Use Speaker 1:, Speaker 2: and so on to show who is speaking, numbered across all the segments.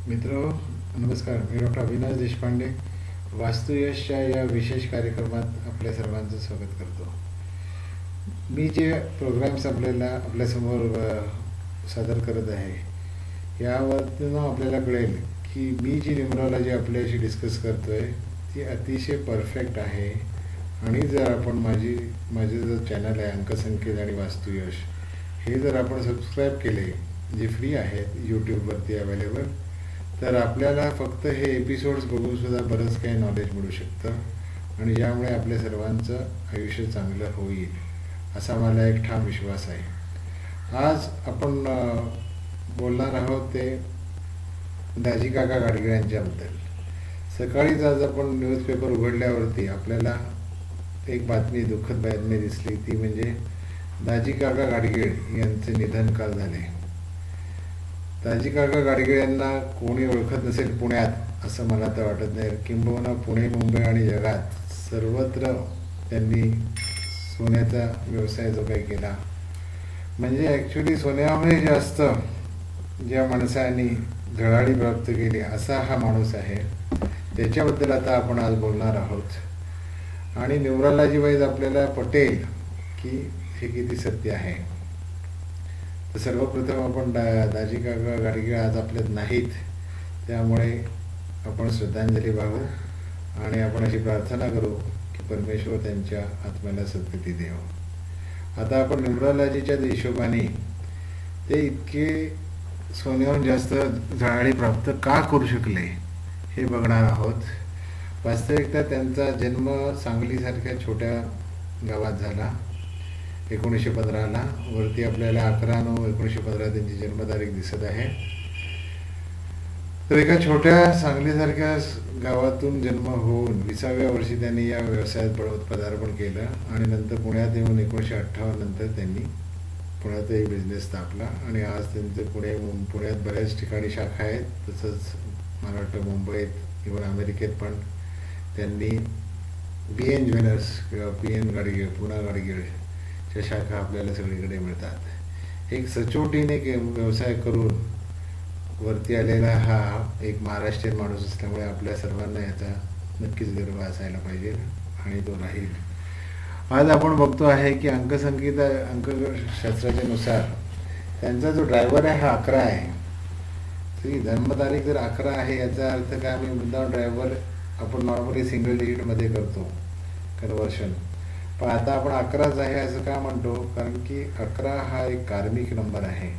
Speaker 1: मित्र नमस्कार. मी डॉक्टर अविनाश देशपांडे वास्तुयशच्या या विशेष कार्यक्रमात आपल्या सर्वांचं स्वागत करतो. मी जे प्रोग्राम्स आपल्यासमोर सादर करत आहे यावरून आपल्याला कळेल की मी जी न्यूमरॉलॉजी आपल्याशी डिस्कस करतोय ती अतिशय परफेक्ट आहे. आणि जर आपण माझे जो चॅनल आहे अंकसंकेत आणि वास्तुयश हे जर आपण सबस्क्राईब केले जे फ्री आहेत यूट्यूबवरती अवेलेबल, तर आपल्याला फक्त हे एपिसोड्स बघूनसुद्धा बरंच काही नॉलेज मिळू शकतं आणि ज्यामुळे आपल्या सर्वांचं आयुष्य चांगलं होईल असा मला एक ठाम विश्वास आहे. आज आपण बोलणार आहोत ते दाजी काका गाडगीळ यांच्याबद्दल. सकाळीच आज आपण न्यूजपेपर उघडल्यावरती आपल्याला एक दुःखद बातमी दिसली, ती म्हणजे दाजी काका गाडगीळ यांचे निधन काल झाले. दाजी काका गाडगीळ यांना कोणी ओळखत नसेल पुण्यात असं मला तर वाटत नाही. किंबहुना पुणे, मुंबई आणि जगात सर्वत्र त्यांनी सोन्याचा व्यवसाय जो काही केला, म्हणजे ॲक्च्युली सोन्यामुळे जास्त ज्या माणसांनी झळाळी प्राप्त केली असा हा माणूस आहे. त्याच्याबद्दल आता आपण आज बोलणार आहोत आणि न्यूमरॉलॉजी वाईज आपल्याला पटेल की हे किती सत्य आहे. तर सर्वप्रथम आपण दाजी काका गाडगीळ आज आपल्यात नाहीत, त्यामुळे आपण श्रद्धांजली वाहू आणि आपण अशी प्रार्थना करू की परमेश्वर त्यांच्या आत्म्याला सद्गती देव. आता आपण न्यूमरॉलॉजीच्या हिशोबाने ते इतके सोन्याहून जास्त झळाळी प्राप्त का करू शकले हे बघणार आहोत. वास्तविकता त्यांचा जन्म सांगलीसारख्या छोट्या गावात झाला 1915ला. वरती आपल्याला 11/9/1915 त्यांची जन्मतारीख दिसत आहे. तर एका छोट्या सांगलीसारख्या गावातून जन्म होऊन 20व्या वर्षी त्यांनी या व्यवसायात पदार्पण केलं आणि नंतर पुण्यात येऊन 1958 नंतर त्यांनी पुण्यात एक बिझनेस स्थापला आणि आज त्यांचे पुण्यात बऱ्याच ठिकाणी शाखा आहेत. तसंच मला वाटतं मुंबईत किंवा अमेरिकेत पण त्यांनी BN ज्वेलर्स किंवा PN गाडगीळ, पुणा गाडगीळच्या शाखा आपल्याला सगळीकडे मिळतात. एक सचोटीने व्यवसाय करून वरती आलेला हा एक महाराष्ट्रीयन माणूस असल्यामुळे आपल्या सर्वांना याचा नक्कीच गर्व असायला पाहिजे आणि तो राहील. आज आपण बघतो आहे की अंकशास्त्राच्या नुसार त्यांचा जो ड्रायव्हर आहे हा 11 आहे. ती जन्मतारीख जर 11 आहे याचा अर्थ काय, आम्ही मुद्दाम ड्रायव्हर आपण नॉर्मली सिंगल डिजिटमध्ये करतो कन्वर्शन, पण आता आपण 11च आहे असं का म्हणतो, कारण की 11 हा एक कार्मिक नंबर आहे.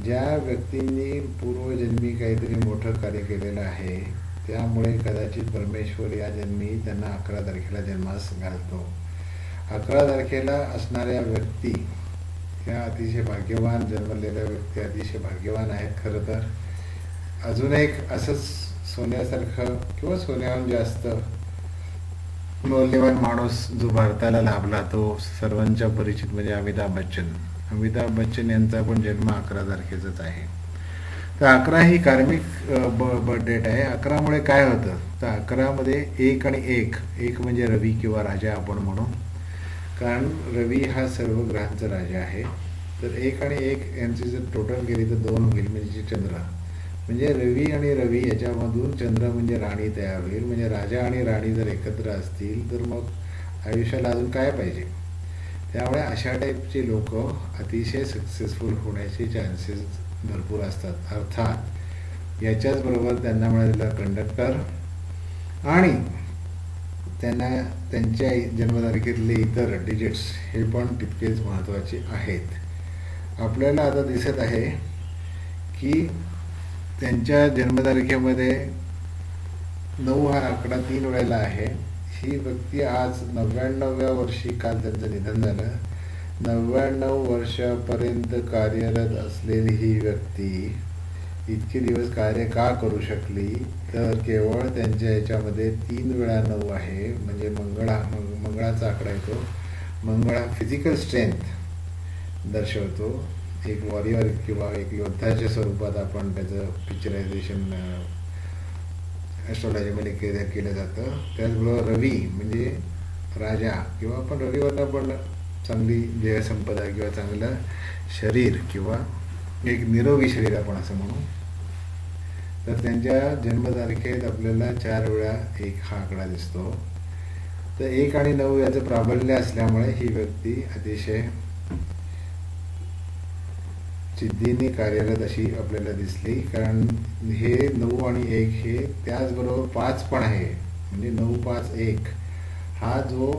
Speaker 1: ज्या व्यक्तींनी पूर्वजन्मी काहीतरी मोठं कार्य केलेलं आहे त्यामुळे कदाचित परमेश्वर या जन्मी त्यांना 11 तारखेला जन्मास घालतो. 11 तारखेला असणाऱ्या व्यक्ती ह्या अतिशय भाग्यवान, जन्मलेल्या व्यक्ती अतिशय भाग्यवान आहेत. खरं तर अजून एक असंच सोन्यासारखं किंवा सोन्याहून जास्त मौल्यवान माणूस जो भारताला लाभला तो सर्वांच्या परिचित म्हणजे अमिताभ बच्चन. अमिताभ बच्चन यांचा पण जन्म 11 तारखेचाच आहे. तर 11 ही कार्मिक बर्थ डेट आहे. 11मुळे काय होतं, तर 11मध्ये 1 आणि 1 म्हणजे रवी किंवा राजा आपण म्हणू, कारण रवी हा सर्व ग्रहांचा राजा आहे. तर 1 आणि 1 यांची जर टोटल केली तर 2 होईल, म्हणजे चंद्र, म्हणजे रवी आणि रवी याच्यामधून चंद्र म्हणजे राणी तयार होईल. म्हणजे राजा आणि राणी जर एकत्र असतील तर मग आयुष्याला अजून काय पाहिजे. त्यामुळे अशा टाईपचे लोक अतिशय सक्सेसफुल होण्याचे चान्सेस भरपूर असतात. अर्थात याच्याच बरोबर त्यांना मिळालेला कंडक्टर आणि त्यांना त्यांच्या जन्मतारखेतले इतर डिजिट्स हे पण तितकेच महत्त्वाचे आहेत. आपल्याला आता दिसत आहे की त्यांच्या जन्मतारखेमध्ये 9 हा आकडा 3 वेळेला आहे. ही व्यक्ती आज 99व्या वर्षी काल त्यांचं निधन झालं. 99 वर्षापर्यंत कार्यरत असलेली ही व्यक्ती इतके दिवस कार्य का करू शकली, तर केवळ त्यांच्या याच्यामध्ये 3 वेळा 9 आहे. म्हणजे मंगळाचा आकडा येतो. मंगळ हा फिजिकल स्ट्रेंथ दर्शवतो. एक वॉरियर किंवा एक योद्धाच्या स्वरूपात आपण त्याचं पिक्चरायझेशन ॲस्ट्रॉलॉजीमध्ये केलं जातं. त्याचबरोबर रवी म्हणजे राजा किंवा आपण रविवरनं पण चांगली जयसंपदा किंवा चांगलं शरीर किंवा एक निरोगी शरीर आपण असं म्हणू. तर त्यांच्या जन्मतारखेत आपल्याला 4 वेळा 1 हा आकडा दिसतो. तर 1 आणि 9 याचं प्राबल्य असल्यामुळे ही व्यक्ती अतिशय जिद्दीने कार्यरत अशी आपल्याला दिसली. कारण हे 9 आणि 1 हे त्याचबरोबर 5 पण आहे. म्हणजे 9, 5, 1 हा जो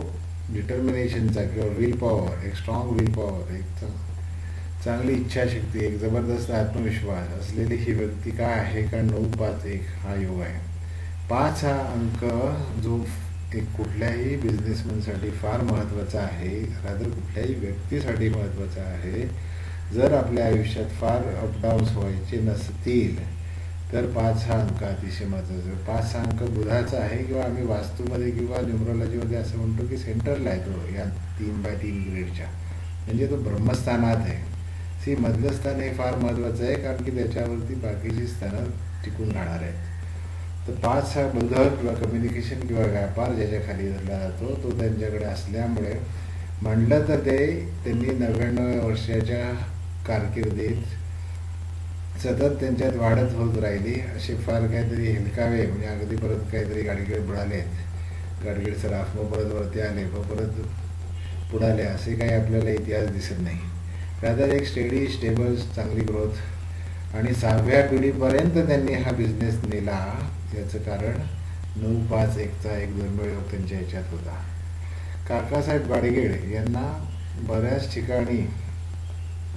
Speaker 1: डिटर्मिनेशनचा किंवा विल पॉवर, एक स्ट्रॉंग विल पॉवर, एक चांगली इच्छाशक्ती, एक जबरदस्त आत्मविश्वास असलेली ही व्यक्ती काय आहे का 9, 5, 1 हा योग आहे. 5 हा अंक जो एक कुठल्याही बिझनेसमॅनसाठी फार महत्त्वाचा आहे, रादर कुठल्याही व्यक्तीसाठी महत्त्वाचा आहे. जर आपल्या आयुष्यात फार अपडाऊन्स व्हायचे नसतील तर 5 हा अंक अतिशय महत्त्वाचा. 5 हा अंक बुधाचा आहे किंवा आम्ही वास्तूमध्ये किंवा न्यूमरोलॉजीमध्ये असं म्हणतो की सेंटरला आहे तो, या 3x3 ग्रेडच्या, म्हणजे तो ब्रह्मस्थानात आहे. मधलं स्थान हे फार महत्त्वाचं आहे कारण की त्याच्यावरती बाकीची स्थानं टिकून राहणार आहेत. तर 5 हा बुध किंवा कम्युनिकेशन किंवा व्यापार ज्याच्या खाली धरला जातो तो त्यांच्याकडे असल्यामुळे म्हणलं तर ते त्यांनी 99 वर्षाच्या कारकिर्दीत सतत त्यांच्यात वाढत होत राहिली. असे फार काहीतरी हेलकावे, म्हणजे अगदी परत काहीतरी गाडगीळ बुडाले आहेत, गाडगीळ सराफ, मग परत वरती आले, मग परत बुडाले, असे काही आपल्याला इतिहास दिसत नाही. रादर एक स्टेबल चांगली ग्रोथ आणि 6व्या पिढीपर्यंत त्यांनी हा बिझनेस नेला. याचं कारण 9, 5, 1चा एक दुर्मिळ योग त्यांच्या ह्याच्यात होता. काकासाहेब गाडगीळ यांना बऱ्याच ठिकाणी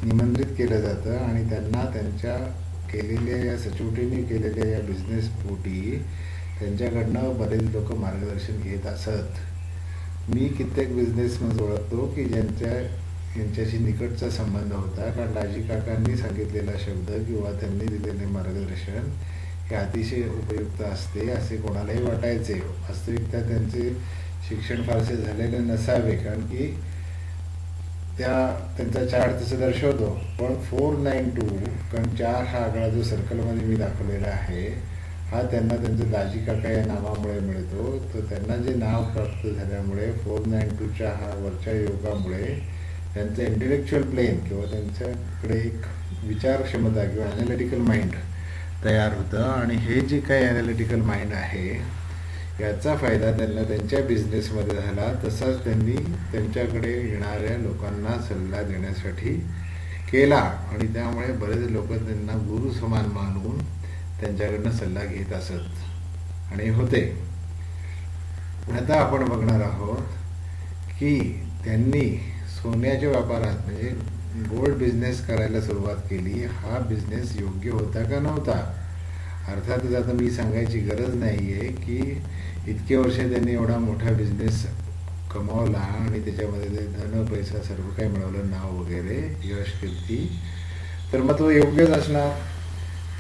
Speaker 1: निमंत्रित केलं जातं आणि त्यांना त्यांच्या केलेल्या या सचोटीने केलेल्या या बिझनेस पोटी त्यांच्याकडनं बरेच लोक मार्गदर्शन घेत असत. मी कित्येक बिझनेसमॅन ओळखतो की यांच्याशी निकटचा संबंध होता, कारण दाजी काकांनी सांगितलेला शब्द किंवा त्यांनी दिलेले मार्गदर्शन हे अतिशय उपयुक्त असते असे कोणालाही वाटायचे. वास्तविकता त्यांचे शिक्षण फारसे झालेले नसावे, कारण की त्यांचा चार्ट तसं दर्शवतो. पण 492, कारण 4 हा आकडा जो सर्कलमध्ये मी दाखवलेला आहे हा त्यांना त्यांचं दाजी काका या नावामुळे मिळतो. तर त्यांना जे नाव प्राप्त झाल्यामुळे 492च्या हा वरच्या योगामुळे त्यांचं इंटेलेक्च्युअल प्लेन किंवा त्यांच्याकडे एक विचार क्षमता किंवा ॲनालिटिकल माइंड तयार होतं. आणि हे जे काही ॲनालिटिकल माइंड आहे याचा फायदा त्यांना त्यांच्या बिझनेसमध्ये झाला. तसाच त्यांनी त्यांच्याकडे येणाऱ्या लोकांना सल्ला देण्यासाठी केला आणि त्यामुळे बरेच लोक त्यांना गुरु समान मानून त्यांच्याकडनं सल्ला घेत असत आणि होते. आता आपण बघणार आहोत की त्यांनी सोन्याच्या व्यापारात म्हणजे गोल्ड बिझनेस करायला सुरुवात केली. हा बिझनेस योग्य होता का नव्हता? अर्थातच आता मी सांगायची गरज नाही आहे की इतके वर्ष त्यांनी एवढा मोठा बिझनेस कमावला आणि त्याच्यामध्ये ते धन पैसा सर्व काही मिळवलं, नाव वगैरे, यश, कीर्ती, तर मग तो योग्यच असणार.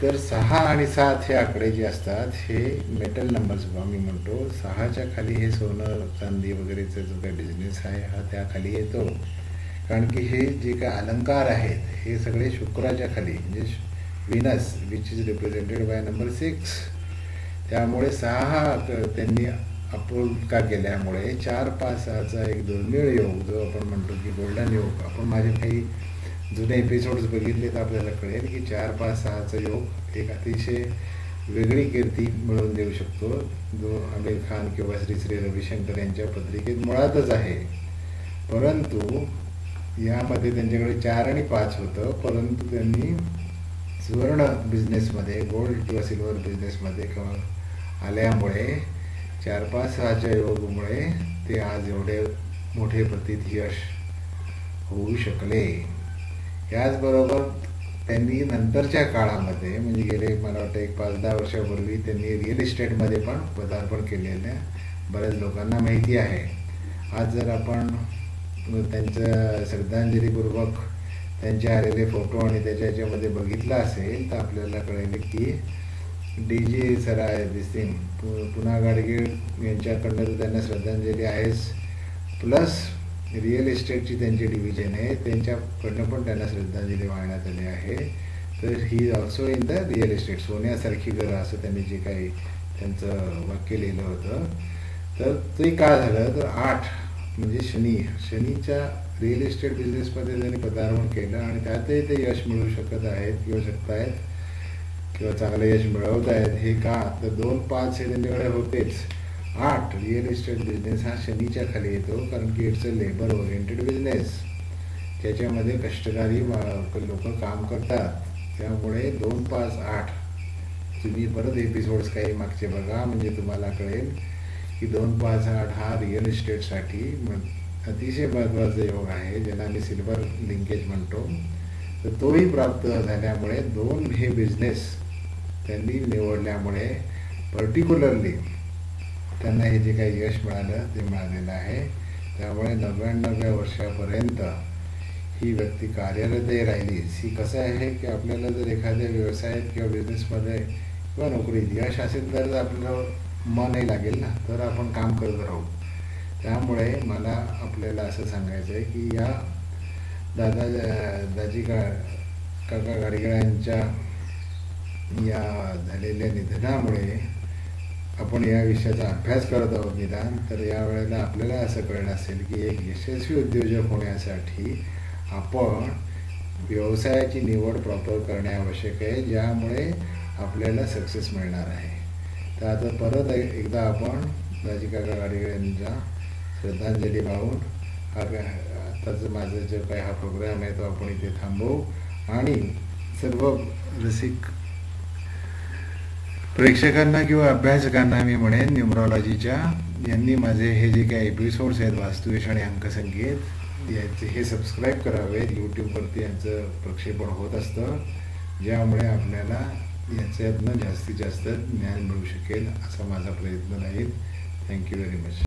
Speaker 1: तर 6 आणि 7 हे आकडे जे असतात हे मेटल नंबर्स आम्ही म्हणतो. 6च्या खाली हे सोनं चांदी वगैरेचा जो काही बिझनेस आहे हा त्याखाली येतो. कारण की हे जे काही अलंकार आहेत हे सगळे शुक्राच्या खाली, म्हणजे Venus which is represented by number 6. त्यामुळे 6 त्यांनी अप्रूव्ह का केल्यामुळे 4, 5, 6चा एक दुर्मिळ योग जो आपण म्हणतो की गोल्डन योग, आपण माझे काही जुने एपिसोड्स बघितले तर आपल्याला कळेल की 4, 5, 6चा योग एक अतिशय वेगळी कीर्ती मिळवून देऊ शकतो, जो आमिर खान किंवा श्री श्री रविशंकर यांच्या पत्रिकेत मुळातच आहे. परंतु यामध्ये त्यांच्याकडे 4 आणि 5 होतं, परंतु त्यांनी सुवर्ण बिझनेसमध्ये, गोल्ड किंवा सिल्वर बिझनेसमध्ये आल्यामुळे 4, 5, 6च्या योगामुळे ते आज एवढे मोठे प्रतीत यश होऊ शकले. याचबरोबर त्यांनी नंतरच्या काळामध्ये म्हणजे गेले मला वाटतं एक 5-10 वर्षापूर्वी त्यांनी रिअल इस्टेटमध्ये पण पदार्पण केलेल्या बऱ्याच लोकांना माहिती आहे. आज जर आपण त्यांचं श्रद्धांजलीपूर्वक त्यांचे आलेले फोटो आणि त्याच्या ह्याच्यामध्ये बघितलं असेल तर आपल्याला कळेल की DG सर आहे दिसतील, पुन्हा गाडगीळ यांच्याकडनं त्यांना श्रद्धांजली आहेच, प्लस रिअल इस्टेटची त्यांची डिव्हिजन आहे त्यांच्याकडनं पण त्यांना श्रद्धांजली वाहण्यात आली आहे. तर ही also in the real estate, सोन्यासारखी घरं असं त्यांनी जे काही त्यांचं वाक्य लिहिलं होतं. तर ते का झालं तर 8 म्हणजे शनीच्या रिअल इस्टेट बिझनेसमध्ये त्यांनी पदार्पण केलं आणि त्यातही ते यश मिळवू शकत आहेत किंवा शकत आहेत. किंवा चांगलं यश मिळवत आहेत. हे का तर 2-5 हे त्यांच्याकडे होतेच. 8 रिअल इस्टेट बिझनेस हा शनीच्या खाली येतो, कारण की it's a labour oriented business. त्याच्यामध्ये कष्टकारी लोक काम करतात. त्यामुळे 2-5-8 तुम्ही परत एपिसोड्स काही मागचे बघा, म्हणजे तुम्हाला कळेल की 2-5-8 हा रिअल इस्टेटसाठी अतिशय महत्त्वाचा योग आहे, ज्याला आम्ही सिल्वर लिंकेज म्हणतो. तर तोही प्राप्त झाल्यामुळे 2 हे बिझनेस त्यांनी निवडल्यामुळे पर्टिक्युलरली त्यांना हे जे काही यश मिळालं ते मिळालेलं आहे. त्यामुळे 99व्या वर्षापर्यंत ही व्यक्ती कार्यरतही राहिली. ही कसं आहे की आपल्याला जर एखाद्या व्यवसायात किंवा बिझनेसमध्ये किंवा नोकरीत यश असेल तर आपलं मनही लागेल ना, तर आपण काम करत राहू. त्यामुळे मला आपल्याला असं सांगायचं आहे की या दाजी काका गाडगीळ यांच्या या झालेल्या निधनामुळे आपण या विषयाचा अभ्यास करत आहोत निदान. तर यावेळेला आपल्याला असं कळलं असेल की एक यशस्वी उद्योजक होण्यासाठी आपण व्यवसायाची निवड प्रॉपर करणे आवश्यक आहे, ज्यामुळे आपल्याला सक्सेस मिळणार आहे. तर आता परत एकदा आपण दाजी काका गाडगीळ यांच्या श्रद्धांजली वाहून आताचं माझं जो काही हा प्रोग्राम आहे तो आपण इथे थांबवू. आणि सर्व रसिक प्रेक्षकांना किंवा अभ्यासकांना मी म्हणेन न्यूमरॉलॉजीच्या, यांनी माझे हे जे काही एपिसोड्स आहेत वास्तुविश आणि अंकसंगीत याचे हे सबस्क्राईब करावेत. यूट्यूबवरती यांचं प्रक्षेपण होत असतं, ज्यामुळे आपल्याला याच्यातनं जास्तीत जास्त ज्ञान मिळू शकेल असा माझा प्रयत्न राहील. Thank you very much.